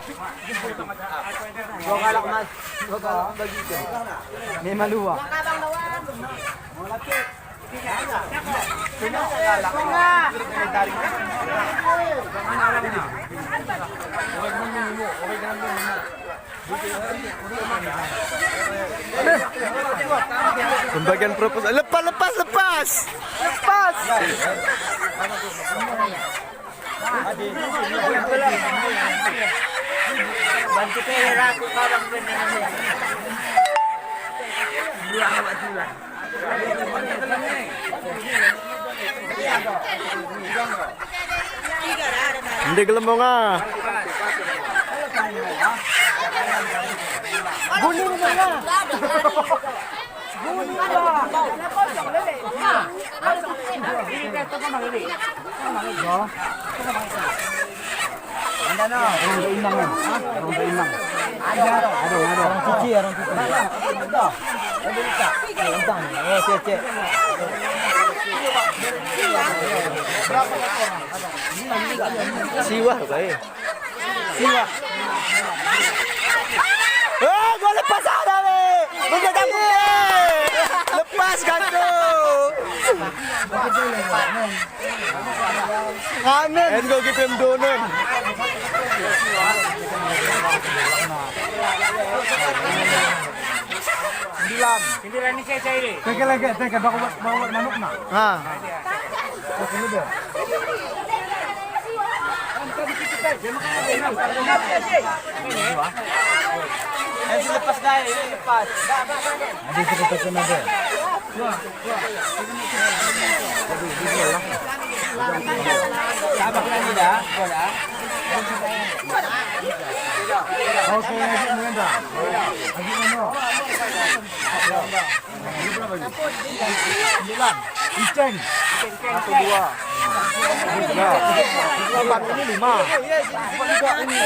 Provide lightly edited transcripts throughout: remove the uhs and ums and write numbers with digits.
Dua galak mas. Dua galak bagi ke. May maluwa. Pembagian proposal. Lepas. Lepas. Bantu pera aku kawan benar. Dua awak dua. Hindi gelembong ah. Guling na na. Guling na. Anda na. Orang inang kan? Orang inang. Ada. Orang cuci. Ada. Ada tak? Entang. Oh, cek. Berapa orang? Siwah baik. Siwa. Gua lepas ada ni. Benda campur. Lepas gantu. Kanan. And go give him donut. Sembilan ni saya cari. Teka lagi. Bawa manuk nak. Ha. Lepas dah, lepas. Ada kita kena ada. Sabak lagi dah, bola. Okey, lagi mana dah? Lagi mana? Sembilan. Iceng. Satu dua. Empat ini lima. Empat ini.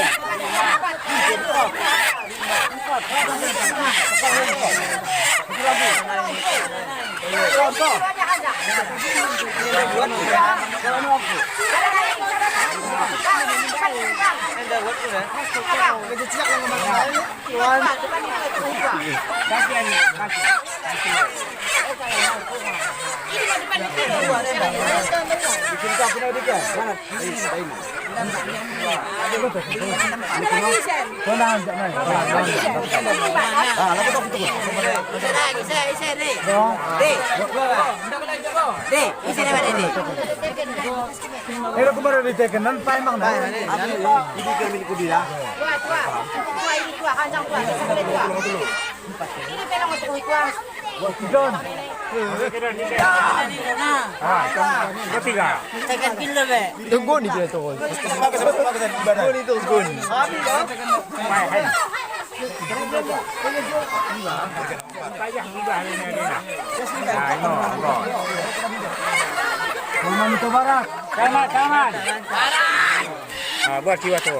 Tunggu ni dia tu. Tunggu ni tu gun. Rumah itu barat. Kamat. Buat siwa tu.